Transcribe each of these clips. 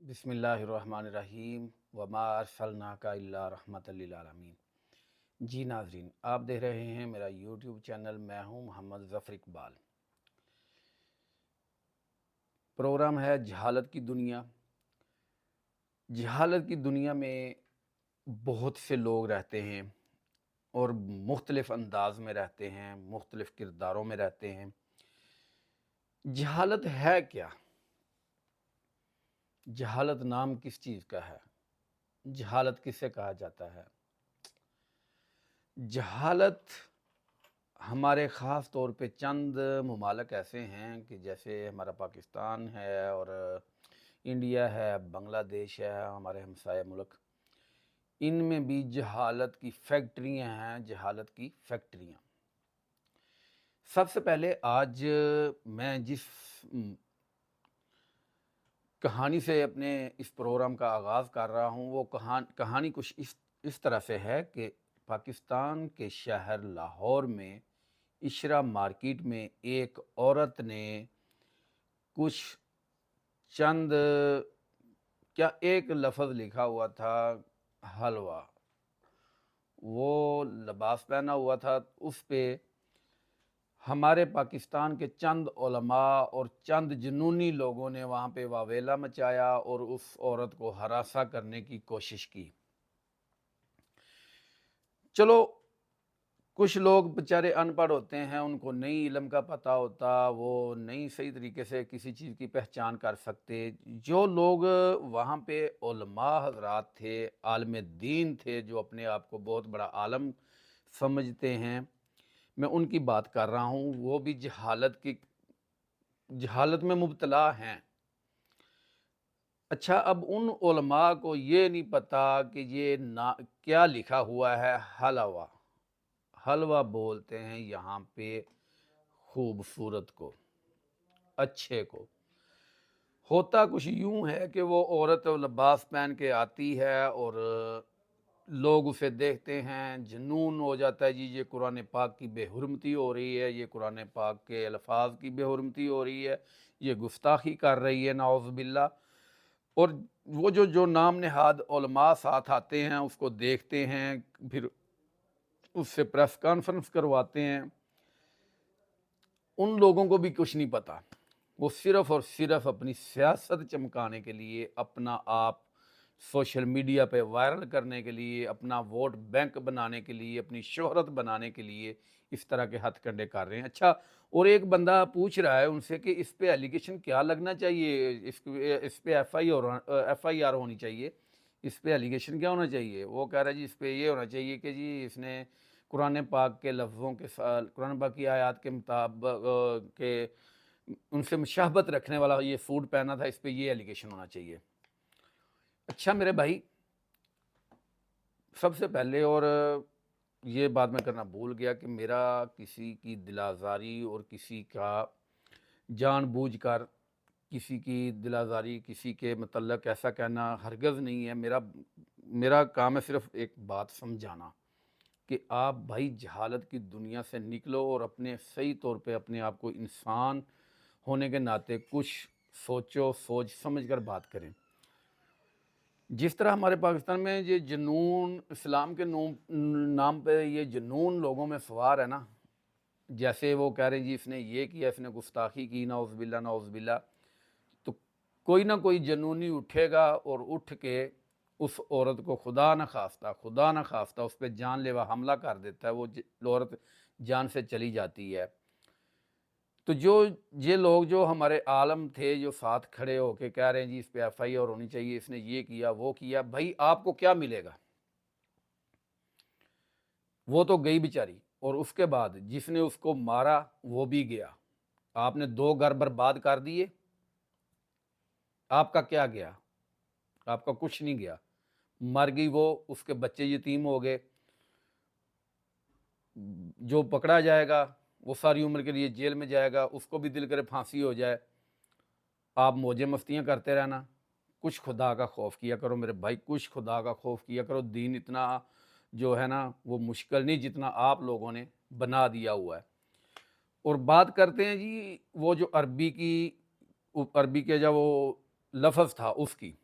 बिस्मिल्लाहिर्रहमानिर्रहीम वमा अरसलनाका इल्ला रहमतल लिल आलमीन। जी नाजरीन, आप देख रहे हैं मेरा यूट्यूब चैनल। मैं हूं मोहम्मद ज़फ़र इकबाल। प्रोग्राम है जहालत की दुनिया। जहालत की दुनिया में बहुत से लोग रहते हैं और मुख्तलिफ़ अंदाज में रहते हैं, मुख्तलिफ़ किरदारों में रहते हैं। जहालत है क्या? जहालत नाम किस चीज़ का है? जहालत किसे कहा जाता है? जहालत हमारे ख़ास तौर पे चंद ममालिक ऐसे हैं कि जैसे हमारा पाकिस्तान है और इंडिया है, बांग्लादेश है, हमारे हमसाया मुल्क। इनमें भी जहालत की फैक्ट्रियां हैं, जहालत की फैक्ट्रियां। सबसे पहले आज मैं जिस उम, कहानी से अपने इस प्रोग्राम का आगाज़ कर रहा हूँ, वो कहानी कुछ इस तरह से है कि पाकिस्तान के शहर लाहौर में इशरा मार्केट में एक औरत ने कुछ चंद क्या एक लफ्ज़ लिखा हुआ था, हलवा। वो लिबास पहना हुआ था, उस पे हमारे पाकिस्तान के चंद उलमा और चंद जुनूनी लोगों ने वहाँ पे वावेला मचाया और उस औरत को हरासा करने की कोशिश की। चलो, कुछ लोग बेचारे अनपढ़ होते हैं, उनको नहीं इल्म का पता होता, वो नहीं सही तरीके से किसी चीज़ की पहचान कर सकते। जो लोग वहाँ पे उलमा हज़रात थे, आलिम दीन थे, जो अपने आप को बहुत बड़ा आलम समझते हैं, मैं उनकी बात कर रहा हूँ। वो भी जहालत में मुब्तला हैं। अच्छा, अब उन उलमा को ये नहीं पता कि ये ना क्या लिखा हुआ है, हलवा। हलवा बोलते हैं यहाँ पे खूबसूरत को, अच्छे को। होता कुछ यूं है कि वो औरत लिबास पहन के आती है और लोग उसे देखते हैं, जुनून हो जाता है, जी ये कुरान पाक की बेहुरमती हो रही है, ये कुरान पाक के अल्फाज की बेहुरमती हो रही है, ये गुस्ताखी कर रही है, नाउज़ बिल्ला। और वो जो नाम नहाद उलमा साथ आते हैं, उसको देखते हैं, फिर उससे प्रेस कॉन्फ्रेंस करवाते हैं। उन लोगों को भी कुछ नहीं पता। वो सिर्फ़ और सिर्फ़ अपनी सियासत चमकाने के लिए, अपना आप सोशल मीडिया पे वायरल करने के लिए, अपना वोट बैंक बनाने के लिए, अपनी शोहरत बनाने के लिए इस तरह के हथकंडे कर रहे हैं। अच्छा, और एक बंदा पूछ रहा है उनसे कि इस पे एलिगेशन क्या लगना चाहिए? इस पे एफआईआर होनी चाहिए। इस पे एलिगेशन क्या होना चाहिए? वो कह रहा है जी इस पे ये होना चाहिए कि जी इसने कुरान पाक के लफ्ज़ों के साथ, कुरान पाक की आयत के मुताबिक उनसे मुशाहबत रखने वाला ये सूट पहना था, इस पे ये एलिगेशन होना चाहिए। अच्छा मेरे भाई, सबसे पहले और ये बात मैं करना भूल गया कि मेरा किसी की दिल आज़ारी और किसी का जानबूझकर किसी की दिल आज़ारी, किसी के मतलब ऐसा कहना हरगिज़ नहीं है। मेरा मेरा काम है सिर्फ़ एक बात समझाना कि आप भाई जहालत की दुनिया से निकलो और अपने सही तौर पे अपने आप को इंसान होने के नाते कुछ सोचो, सोच समझ कर बात करें। जिस तरह हमारे पाकिस्तान में ये जुनून इस्लाम के नाम पे ये जुनून लोगों में सवार है ना, जैसे वो कह रहे हैं जी इसने ये किया, इसने गुस्ताखी की, नाउज़ुबिल्लाह नाउज़ुबिल्लाह। तो कोई ना कोई जुनूनी उठेगा और उठ के उस औरत को खुदा न खास्ता उस पे जानलेवा हमला कर देता है। वो औरत जान से चली जाती है। तो जो ये लोग जो हमारे आलम थे, जो साथ खड़े होके कह रहे हैं जी इस पे एफआईआर होनी चाहिए, इसने ये किया वो किया, भाई आपको क्या मिलेगा? वो तो गई बेचारी, और उसके बाद जिसने उसको मारा वो भी गया। आपने 2 घर बर्बाद कर दिए, आपका क्या गया? आपका कुछ नहीं गया। मर गई वो, उसके बच्चे यतीम हो गए। जो पकड़ा जाएगा वो सारी उम्र के लिए जेल में जाएगा, उसको भी दिल करे फांसी हो जाए। आप मौजे मस्तियाँ करते रहना। कुछ खुदा का खौफ किया करो मेरे भाई, कुछ खुदा का खौफ किया करो। दीन इतना जो है ना वो मुश्किल नहीं जितना आप लोगों ने बना दिया हुआ है। और बात करते हैं जी वो जो अरबी के जो वो लफ्ज़ था उसकी।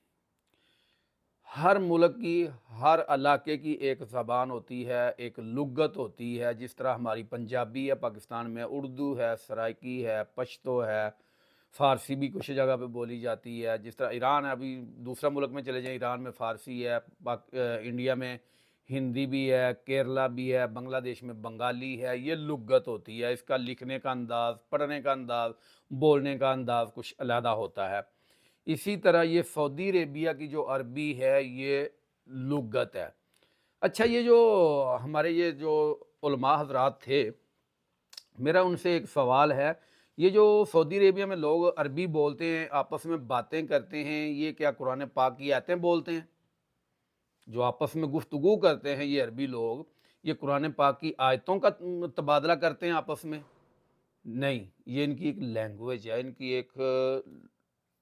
हर मुल्क की, हर इलाके की एक ज़बान होती है, एक लुग़त होती है। जिस तरह हमारी पंजाबी है पाकिस्तान में, उर्दू है, सराइकी है, पश्तो है, फ़ारसी भी कुछ जगह पे बोली जाती है। जिस तरह ईरान है, अभी दूसरा मुल्क में चले जाएँ, ईरान में फ़ारसी है, इंडिया में हिंदी भी है, केरला भी है, बांग्लादेश में बंगाली है। ये लुग़त होती है, इसका लिखने का अंदाज़, पढ़ने का अंदाज़, बोलने का अंदाज़ कुछ अलहदा होता है। इसी तरह ये सऊदी अरेबिया की जो अरबी है, ये लुग़त है। अच्छा, ये जो हमारे ये जो उलमा हज़रात थे, मेरा उनसे एक सवाल है, ये जो सऊदी अरेबिया में लोग अरबी बोलते हैं, आपस में बातें करते हैं, ये क्या कुरान पाक की आयतें बोलते हैं? जो आपस में गुफ्तगू करते हैं ये अरबी लोग, ये कुरान पाक की आयतों का तबादला करते हैं आपस में? नहीं, ये इनकी एक लैंग्वेज है, इनकी एक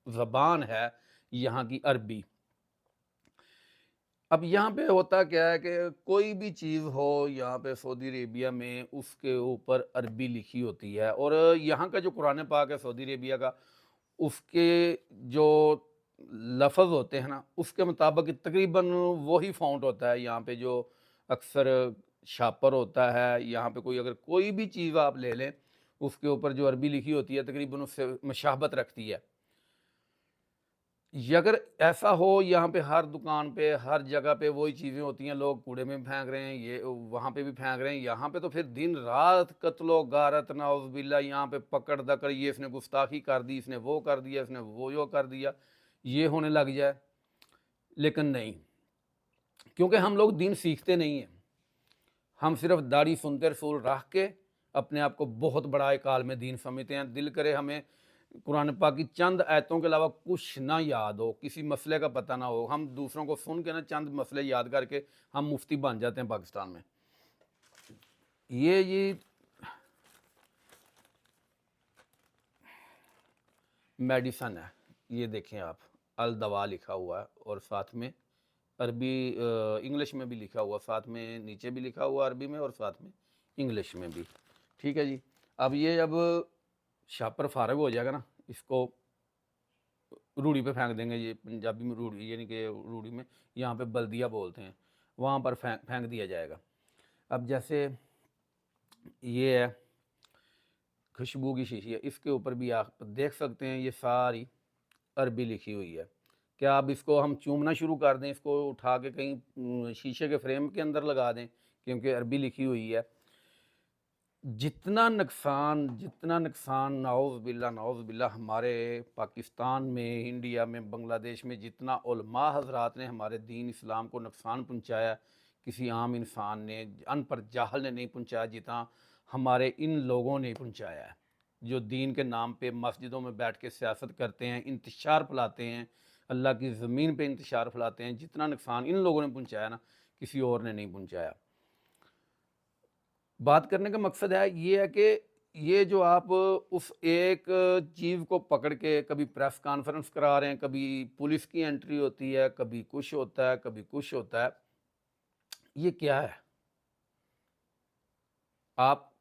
ज़बान है, यहाँ की अरबी। अब यहाँ पे होता क्या है कि कोई भी चीज़ हो यहाँ पे सऊदी अरेबिया में, उसके ऊपर अरबी लिखी होती है। और यहाँ का जो कुरान पाक है सऊदी अरेबिया का, उसके जो लफ्ज़ होते हैं ना, उसके मुताबिक तकरीबन वही फ़ॉन्ट होता है यहाँ पे जो अक्सर शापर होता है। यहाँ पे कोई अगर कोई भी चीज़ आप ले लें, उसके ऊपर जो अरबी लिखी होती है तकरीबन उससे मुशाबहत रखती है। ये अगर ऐसा हो यहाँ पे हर दुकान पे, हर जगह पे वही चीज़ें होती हैं, लोग कूड़े में फेंक रहे हैं, ये वहाँ पे भी फेंक रहे हैं, यहाँ पे तो फिर दिन रात कत्लो गारत नाउज़ुबिल्लाह, यहाँ पे पकड़ दकड़, ये इसने गुस्ताखी कर दी, इसने वो कर दिया, इसने वो यो कर दिया, ये होने लग जाए। लेकिन नहीं, क्योंकि हम लोग दीन सीखते नहीं हैं, हम सिर्फ दाढ़ी सुनते रसूल रख के अपने आप को बहुत बड़ा एक आलिम दीन समझते हैं। दिल करे हमें कुरान पाक की चंद आयतों के अलावा कुछ ना याद हो, किसी मसले का पता ना हो, हम दूसरों को सुन के ना चंद मसले याद करके हम मुफ्ती बन जाते हैं पाकिस्तान में। ये मेडिसन है, ये देखें आप, अल दवा लिखा हुआ है और साथ में अरबी इंग्लिश में भी लिखा हुआ, साथ में नीचे भी लिखा हुआ अरबी में और साथ में इंग्लिश में भी। ठीक है जी। अब ये जब शापर फारग हो जाएगा ना, इसको रूढ़ी पे फेंक देंगे। ये पंजाबी में रूढ़ी, यानी कि रूढ़ी में यहाँ पे बल्दिया बोलते हैं, वहाँ पर फेंक फेंक दिया जाएगा। अब जैसे ये है खुशबू की शीशी है, इसके ऊपर भी आप देख सकते हैं ये सारी अरबी लिखी हुई है। क्या अब इसको हम चूमना शुरू कर दें, इसको उठा के कहीं शीशे के फ्रेम के अंदर लगा दें, क्योंकि अरबी लिखी हुई है। जितना नुकसान नाउज़ बिल्ला हमारे पाकिस्तान में, इंडिया में, बांग्लादेश में जितना उलमा हज़रात ने हमारे दीन इस्लाम को नुकसान पहुँचाया, किसी आम इंसान ने, अनपढ़ जाहल ने नहीं पहुँचाया, जितना हमारे इन लोगों ने पहुँचाया है, जो दीन के नाम पे मस्जिदों में बैठ के सियासत करते हैं, इंतशार फैलाते हैं, अल्लाह की ज़मीन पे इंतशार फैलाते हैं। जितना नुकसान इन लोगों ने पहुँचाया ना, किसी और ने नहीं पहुँचाया। बात करने का मकसद है ये है कि ये जो आप उस एक चीज़ को पकड़ के कभी प्रेस कॉन्फ्रेंस करा रहे हैं, कभी पुलिस की एंट्री होती है, कभी कुछ होता है, कभी कुछ होता है, ये क्या है? आप,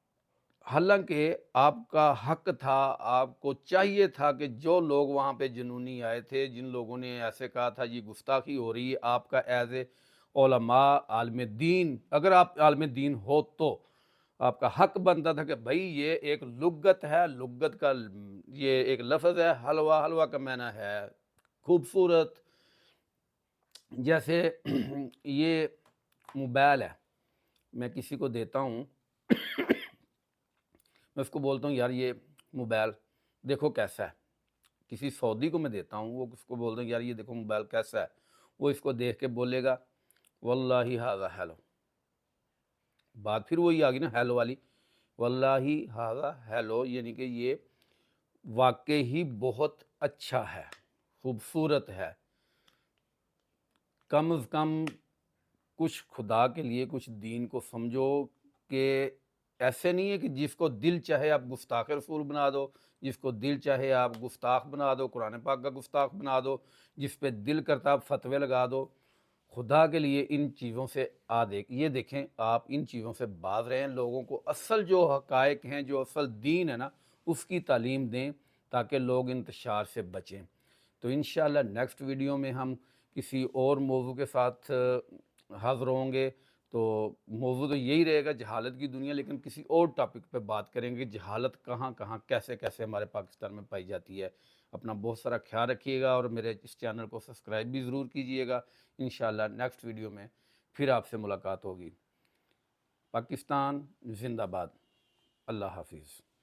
हालांकि आपका हक था, आपको चाहिए था कि जो लोग वहाँ पे जुनूनी आए थे, जिन लोगों ने ऐसे कहा था ये गुस्ताखी हो रही है, आपका एज ए उलमा आलिम दीन, अगर आप आलिम दीन हो तो आपका हक बनता था कि भाई ये एक लुग़त है, लुग़त का ये एक लफ्ज़ है, हलवा, हलवा का माना है खूबसूरत। जैसे ये मोबाइल है, मैं किसी को देता हूँ मैं उसको बोलता हूँ यार ये मोबाइल देखो कैसा है। किसी सऊदी को मैं देता हूँ, वो उसको बोलता हूँ यार ये देखो मोबाइल कैसा है। वो इसको देख के बोलेगा वल्लाही हाज़ा हेलो। बात फिर वही आ गई ना हेलो वाली, वल्लाही हाज़ा हेलो, यानी कि ये वाक़ई ही बहुत अच्छा है, खूबसूरत है। कम अज़ कम कुछ खुदा के लिए कुछ दीन को समझो कि ऐसे नहीं है कि जिसको दिल चाहे आप गुस्ताख रसूल बना दो, जिसको दिल चाहे आप गुस्ताख बना दो, कुरान पाक का गुस्ताख बना दो, जिस पे दिल करता आप फतवे लगा दो। खुदा के लिए इन चीज़ों से ये देखें, आप इन चीज़ों से बाज रहें, लोगों को असल जो हक़ाइक़ हैं, जो असल दीन है ना, उसकी तालीम दें ताकि लोग इंतशार से बचें। तो इंशाअल्लाह नेक्स्ट वीडियो में हम किसी और मौजू के साथ हाज़िर होंगे। तो मौजू तो यही रहेगा, जहालत की दुनिया, लेकिन किसी और टॉपिक पे बात करेंगे, जहालत कहाँ-कहाँ, कैसे-कैसे हमारे पाकिस्तान में पाई जाती है। अपना बहुत सारा ख़्याल रखिएगा और मेरे इस चैनल को सब्सक्राइब भी ज़रूर कीजिएगा। इंशाअल्लाह नेक्स्ट वीडियो में फिर आपसे मुलाकात होगी। पाकिस्तान ज़िंदाबाद। अल्लाह हाफ़िज़।